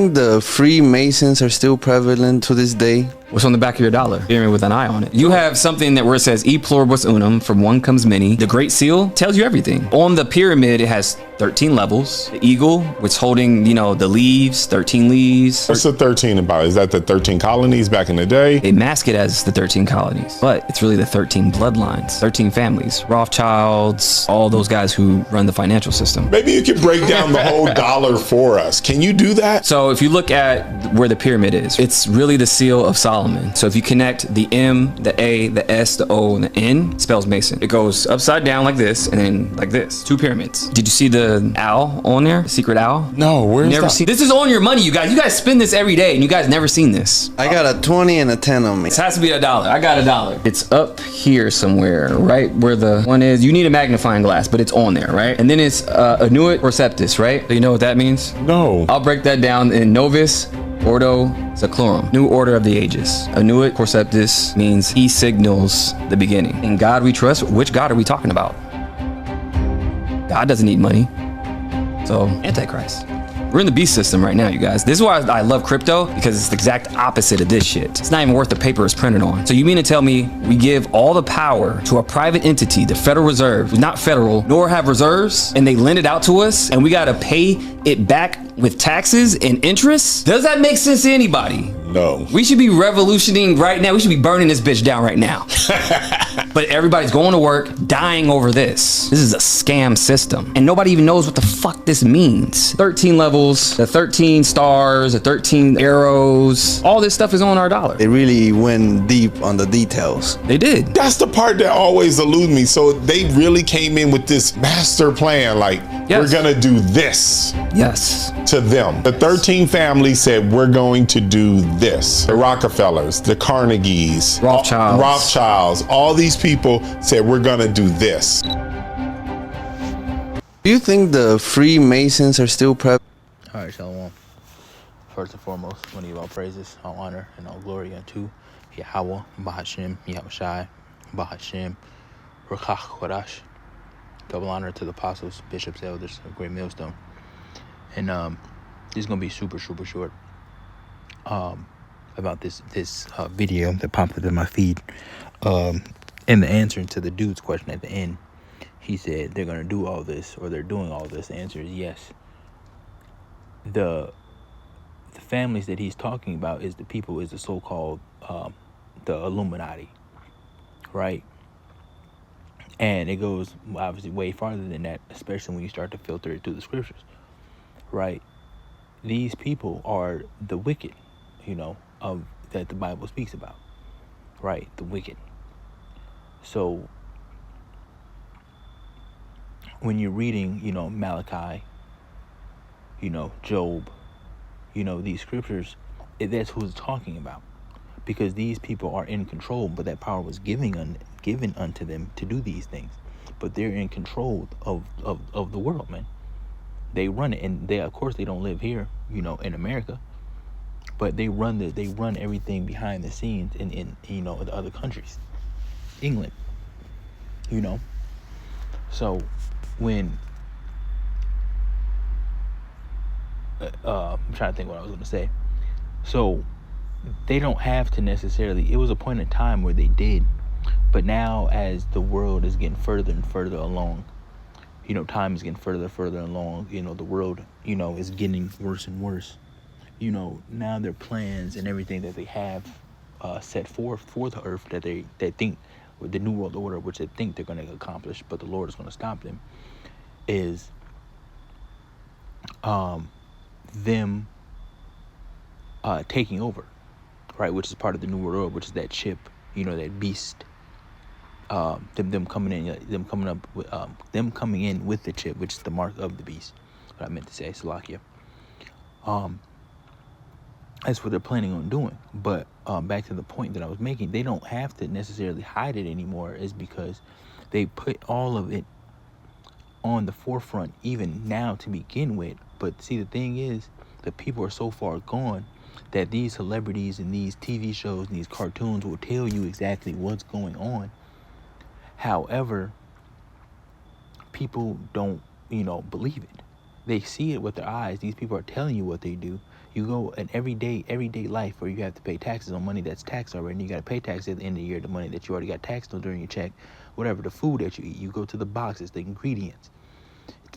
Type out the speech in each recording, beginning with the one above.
The Freemasons are still prevalent to this day. What's on the back of your dollar? Pyramid with an eye on it. You have something that where it says E pluribus unum, from one comes many. The Great Seal tells you everything. On the pyramid, it has 13 levels. The eagle, which is holding, the leaves, 13 leaves. What's the 13 about? Is that the 13 colonies back in the day? They mask it as the 13 colonies, but it's really the 13 bloodlines, 13 families, Rothschilds, all those guys who run the financial system. Maybe you could break down the whole dollar for us. Can you do that? So if you look at where the pyramid is, it's really the seal of Solomon. So if you connect the M, the A, the S, the O, and the N, it spells Mason. It goes upside down like this, and then like this. 2 pyramids. Did you see the owl on there? The secret owl? No, where's Never that? seen. This is on your money, you guys. You guys spend this every day, and you guys never seen this. I got a 20 and a 10 on me. This has to be $1. I got $1. It's up here somewhere, right where the one is. You need a magnifying glass, but it's on there, right? And then it's Annuit Receptus, right? Do you know what that means? No. I'll break that down in Novus Ordo Seclorum, new order of the ages. Annuit Receptus means he signals the beginning. In God we trust. Which God are we talking about? God doesn't need money. So, Antichrist. We're in the beast system right now, you guys. This is why I love crypto, because it's the exact opposite of this shit. It's not even worth the paper it's printed on. So you mean to tell me we give all the power to a private entity, the Federal Reserve, who's not federal, nor have reserves, and they lend it out to us, and we gotta pay it back with taxes and interest? Does that make sense to anybody? No. We should be revolutioning right now. We should be burning this bitch down right now. But everybody's going to work, dying over this. This is a scam system. And nobody even knows what the fuck this means. 13 levels, the 13 stars, the 13 arrows. All this stuff is on our dollar. They really went deep on the details. They did. That's the part that always eludes me. So they really came in with this master plan, like, Yes. we're gonna do this Yes. to them. The 13 families said, we're going to do this. The Rockefellers, the Carnegies, Rothschilds. all these people said, we're gonna do this. Do you think the Freemasons are still prevalent? All right, Shalom. First and foremost, I want to give all praises, all honor, and all glory unto Yahweh, Bahashem, Yahushai, Bahashem, Ruach Kodash. Double honor to the apostles, bishops, elders of Great Millstone. And this is going to be super short about this video that popped up in my feed. And the answer to the dude's question at the end, he said they're going to do all this, or they're doing all this. The answer is yes. The families that he's talking about is the so-called the Illuminati, right? And it goes obviously way farther than that, especially when you start to filter it through the scriptures, right? These people are the wicked, of that the Bible speaks about, right? The wicked. So when you're reading, Malachi, Job, these scriptures, that's who it's talking about, because these people are in control, but that power was given unto them to do these things. But they're in control of the world, man. They run it, and of course they don't live here, in America, but they run everything behind the scenes in the other countries, England, So when I'm trying to think what I was going to say. So they don't have to necessarily. It was a point in time where they did, but now as the world is getting further and further along, time is getting further and further along. The world, is getting worse and worse. Now their plans and everything that they have set forth for the earth that they think with the New World Order, which they think they're going to accomplish, but the Lord is going to stop them, is them taking over, right? Which is part of the New World Order, which is that chip, that beast. Them coming in with the chip, which is the mark of the beast. What I meant to say, Salakia. That's what they're planning on doing. But back to the point that I was making, they don't have to necessarily hide it anymore, is because they put all of it on the forefront even now to begin with. But see, the thing is, the people are so far gone that these celebrities and these TV shows and these cartoons will tell you exactly what's going on. However, people don't, believe it. They see it with their eyes. These people are telling you what they do. You go an everyday life where you have to pay taxes on money that's taxed already, and you got to pay taxes at the end of the year, the money that you already got taxed on during your check, whatever, the food that you eat. You go to the boxes, the ingredients,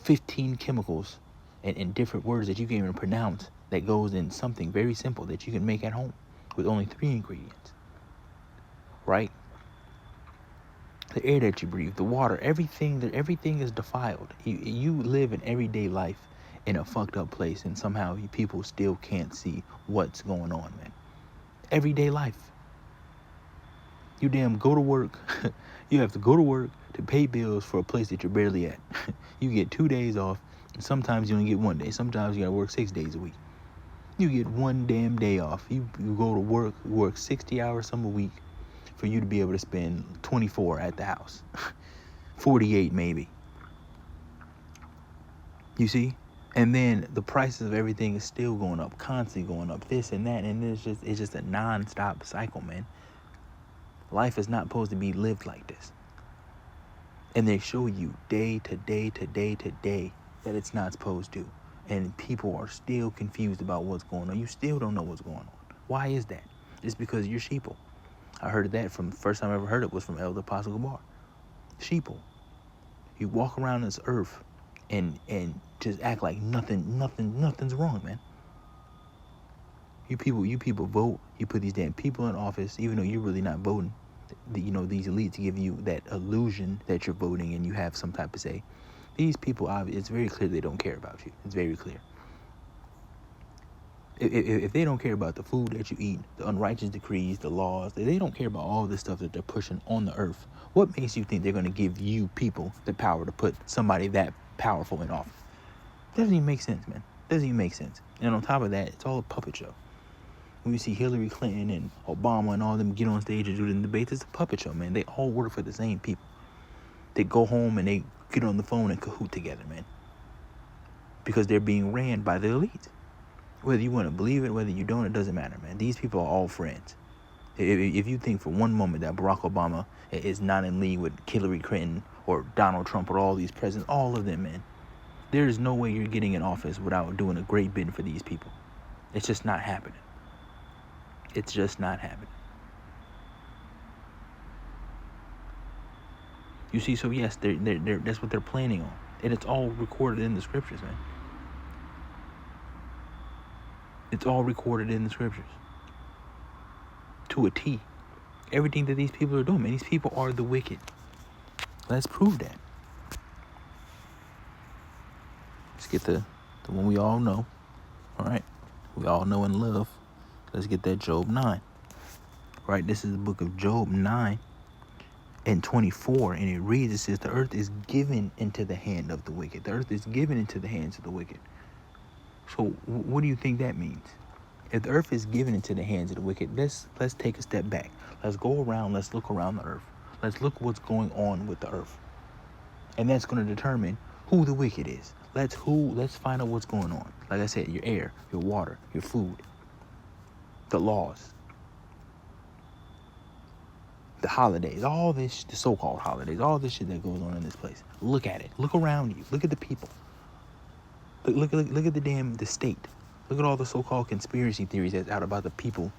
15 chemicals and different words that you can't even pronounce that goes in something very simple that you can make at home with only 3 ingredients, right? The air that you breathe, the water, everything is defiled. You live an everyday life in a fucked up place, and somehow people still can't see what's going on, man. Everyday life. You damn go to work. You have to go to work to pay bills for a place that you're barely at. You get 2 days off, and sometimes you only get 1 day. Sometimes you gotta work 6 days a week. You get 1 damn day off. You go to work, work 60 hours some a week for you to be able to spend 24 at the house. 48 maybe. You see? And then the prices of everything is still going up, constantly going up, this and that, and it's just a non-stop cycle, man. Life is not supposed to be lived like this. And they show you day to day to day to day that it's not supposed to. And people are still confused about what's going on. You still don't know what's going on. Why is that? It's because you're sheeple. I heard that from the first time I ever heard it was from Elder Apostle Gabar. Sheeple. You walk around this earth and just act like nothing's wrong, man. You people vote. You put these damn people in office, even though you're really not voting. These elites give you that illusion that you're voting and you have some type of say. These people, it's very clear they don't care about you. It's very clear. If they don't care about the food that you eat, the unrighteous decrees, the laws, they don't care about all this stuff that they're pushing on the earth, what makes you think they're going to give you people the power to put somebody that powerful in office? Doesn't even make sense, man. Doesn't even make sense. And on top of that, it's all a puppet show. When you see Hillary Clinton and Obama and all them get on stage and do the debates, it's a puppet show, man. They all work for the same people. They go home and they get on the phone and cahoot together, man. Because they're being ran by the elite. Whether you want to believe it, whether you don't, it doesn't matter, man. These people are all friends. If you think for one moment that Barack Obama is not in league with Hillary Clinton or Donald Trump or all these presidents, all of them, man, there is no way you're getting in office without doing a great bid for these people. It's just not happening. It's just not happening. You see, so yes, they're that's what they're planning on. And it's all recorded in the scriptures, man. It's all recorded in the scriptures. To a T. Everything that these people are doing, man. These people are the wicked. Let's prove that. Let's get the one we all know. All right. We all know and love. Let's get that Job 9. Right. This is the book of Job 9 and 24. And it reads, it says, the earth is given into the hand of the wicked. The earth is given into the hands of the wicked. So what do you think that means? If the earth is given into the hands of the wicked, let's take a step back. Let's go around. Let's look around the earth. Let's look what's going on with the earth. And that's going to determine who the wicked is. Let's find out what's going on. Like I said, your air, your water, your food, the laws, the holidays, all this, the so-called holidays, all this shit that goes on in this place. Look at it. Look around you. Look at the people. Look at the state. Look at all the so-called conspiracy theories that's out about the people,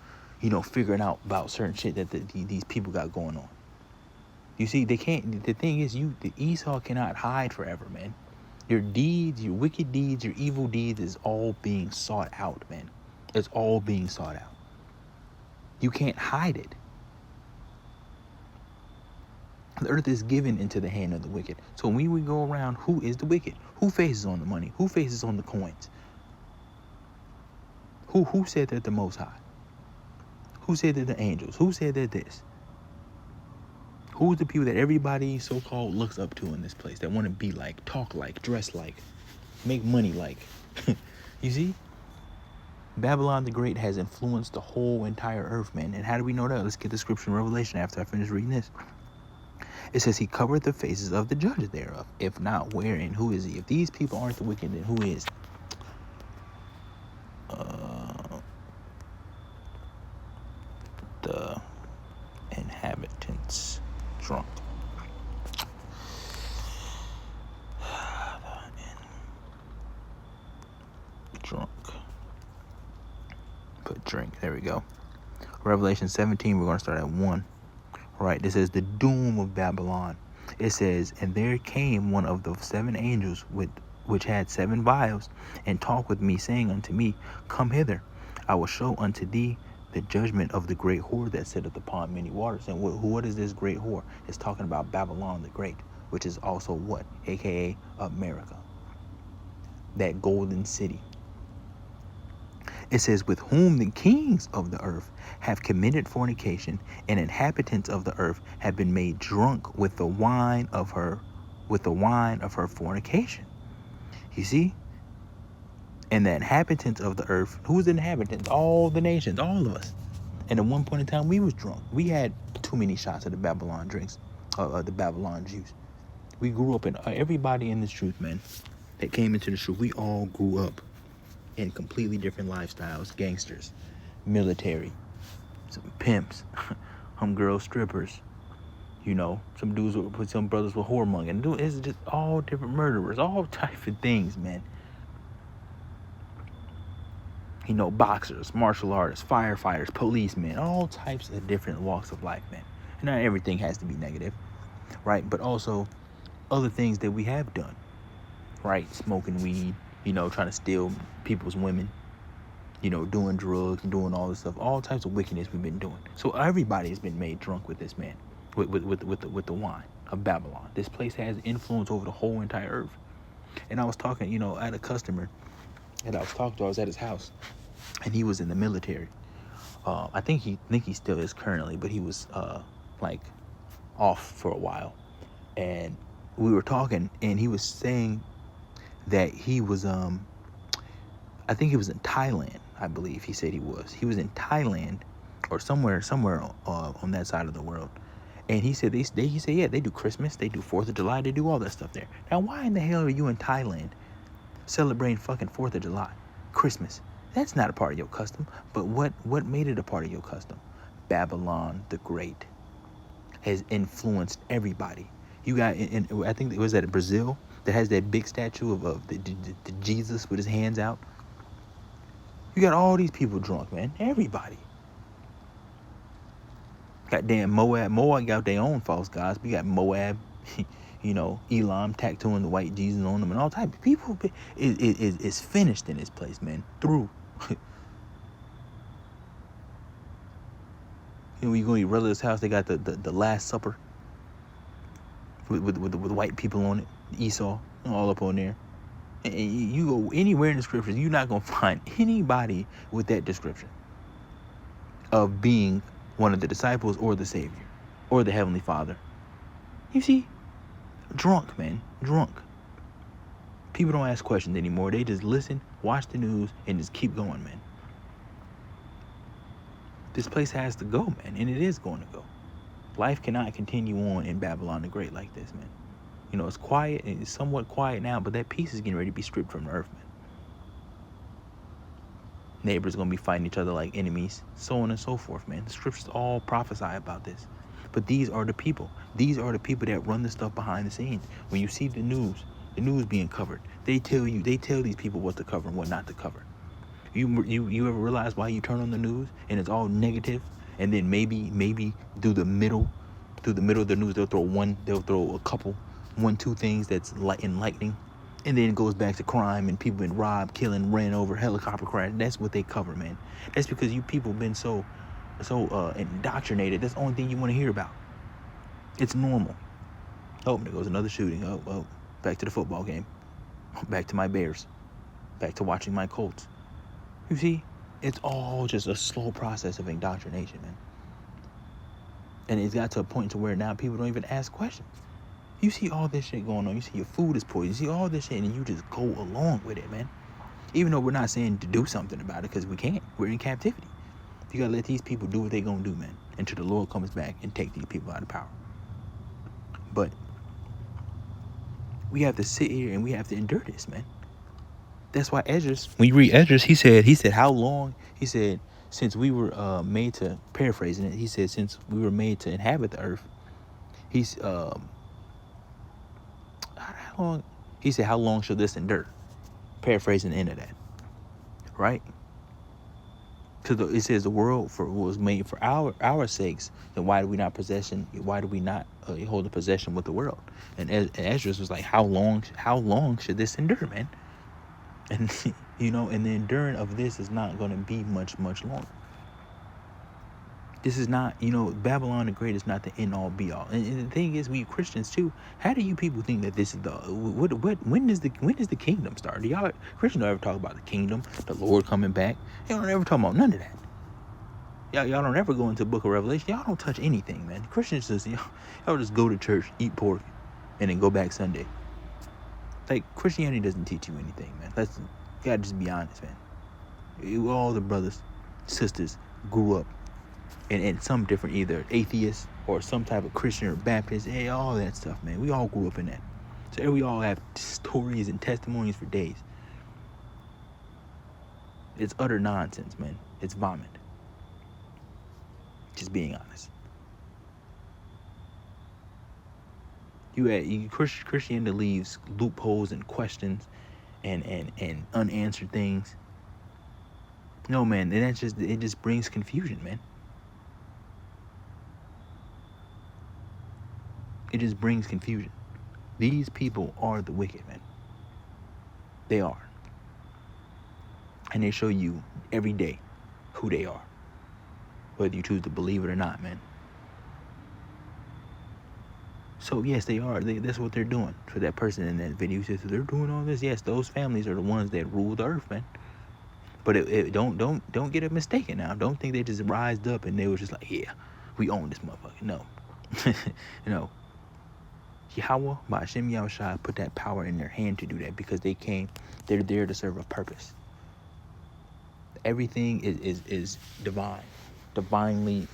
figuring out about certain shit that these people got going on. You see, they can't. The thing is, the Esau cannot hide forever, man. Your deeds, your wicked deeds, your evil deeds is all being sought out, man. It's all being sought out. You can't hide it. The earth is given into the hand of the wicked. So when we go around, who is the wicked? Who faces on the money? Who faces on the coins? Who said that the Most High? Who said that the angels? Who said that this? Who's the people that everybody so-called looks up to in this place, that want to be like, talk like, dress like, make money like? You see? Babylon the Great has influenced the whole entire earth, man. And how do we know that? Let's get the scripture in Revelation after I finish reading this. It says he covered the faces of the judges thereof. If not, where and who is he? If these people aren't the wicked, then who is? The inhabitants drunk. Drunk. put drink. There we go. Revelation 17, we're going to start at 1. Right, this is the doom of Babylon. It says, and there came one of the 7 angels which had 7 vials, and talked with me, saying unto me, come hither, I will show unto thee the judgment of the great whore that sitteth upon many waters. And what is this great whore? It's talking about Babylon the Great, which is also what? AKA America. That golden city. It says, with whom the kings of the earth have committed fornication, and inhabitants of the earth have been made drunk with the wine of her fornication. You see? And the inhabitants of the earth, who's the inhabitants? All the nations, all of us. And at one point in time, we was drunk. We had too many shots of the Babylon drinks, the Babylon juice. We grew up in, everybody in this truth, man, that came into the truth, we all grew up in completely different lifestyles. Gangsters, military, some pimps, girls, strippers, you know, some dudes with some brothers with whoremongering. It's just all different murderers, all type of things, man. You know, boxers, martial artists, firefighters, policemen, all types of different walks of life, man. And not everything has to be negative, right? But also other things that we have done, right? Smoking weed, you know, trying to steal people's women, you know, doing drugs and doing all this stuff, all types of wickedness we've been doing. So everybody has been made drunk with this, man, with the wine of Babylon. This place has influence over the whole entire earth. And I was talking, you know, I had a customer that I was talking to. I was at his house, and he was in the military. I think he still is currently, but he was like off for a while. And we were talking, and he was saying that he was I think he was in Thailand. I believe he said he was in Thailand or somewhere on that side of the world. And he said he said, yeah, they do Christmas, they do 4th of July, they do all that stuff there. Now why in the hell are you in Thailand celebrating fucking 4th of July, Christmas? That's not a part of your custom. But what made it a part of your custom? Babylon the Great has influenced everybody. You got, I think it was at Brazil, that has that big statue of the Jesus with his hands out. You got all these people drunk, man. Everybody. Goddamn Moab got their own false gods. We got Moab, you know, Elam tattooing the white Jesus on them, and all type of people. Is finished in this place, man. Through. You know, you go to your relative's house, they got the Last Supper with white people on it, Esau, all up on there. And you go anywhere in the scriptures, you're not gonna find anybody with that description of being one of the disciples or the Savior or the Heavenly Father. You see, drunk, man, drunk. People don't ask questions anymore. They just listen, watch the news, and just keep going, man. This place has to go, man, and it is going to go. Life cannot continue on in Babylon the Great like this, man. You know, it's quiet, and it's somewhat quiet now, but that peace is getting ready to be stripped from the earth, man. Neighbors are going to be fighting each other like enemies, so on and so forth, man. The scriptures all prophesy about this. But these are the people. These are the people that run the stuff behind the scenes. When you see the news being covered, they tell these people what to cover and what not to cover. You ever realize why you turn on the news and it's all negative, and then maybe through the middle of the news they'll throw a couple 1-2 things that's enlightening, and then it goes back to crime and people been robbed, killing, ran over, helicopter crash. That's what they cover, man. That's because you people been so indoctrinated. That's the only thing you want to hear about. It's normal. Oh, there goes another shooting. Oh, back to the football game. Back to my Bears. Back to watching my Colts. You see, it's all just a slow process of indoctrination, man. And it's got to a point to where now people don't even ask questions. You see all this shit going on. You see your food is poisoned. You see all this shit, and you just go along with it, man. Even though we're not saying to do something about it, because we can't. We're in captivity. You got to let these people do what they're going to do, man, until the Lord comes back and take these people out of power. But we have to sit here and we have to endure this, man. That's why Esdras, when you read Esdras, he said, how long? He said, since we were made to, paraphrasing it, he said, since we were made to inhabit the earth, how long? He said, how long shall this endure? Paraphrasing the end of that, right? it says the world was made for our sakes. Then why do we not hold a possession with the world? And Esdras was like, how long should this endure, man? And and the enduring of this is not going to be much longer. This is not, Babylon the Great is not the end all be all. And the thing is, we Christians too. How do you people think that this is when does the kingdom start? Do y'all Christians don't ever talk about the kingdom, the Lord coming back? Y'all don't ever talk about none of that. Y'all don't ever go into the book of Revelation. Y'all don't touch anything, man. Christians just y'all just go to church, eat pork, and then go back Sunday. Like, Christianity doesn't teach you anything, man. You gotta just be honest, man. All the brothers, sisters grew up in some different, either atheist or some type of Christian or Baptist, all that stuff, man. We all grew up in that. So we all have stories and testimonies for days. It's utter nonsense, man. It's vomit. Just being honest. Christianity leaves loopholes and questions and unanswered things. No, man, and it just brings confusion, man. It just brings confusion. These people are the wicked, man. They are. And they show you every day who they are, whether you choose to believe it or not, man. So yes, they are. That's what they're doing for that person in that video. Says they're doing all this. Yes, those families are the ones that rule the earth, man. But don't get it mistaken now. Don't think they just rised up and they were just like, yeah, we own this motherfucker. No, Yahweh, Ba'ashem Yahushua, put that power in their hand to do that because they're there to serve a purpose. Everything is divine, divinely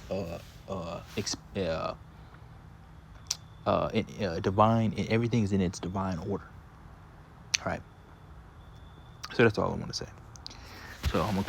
divine, and everything is in its divine order. All right. So that's all I want to say. So I'm gonna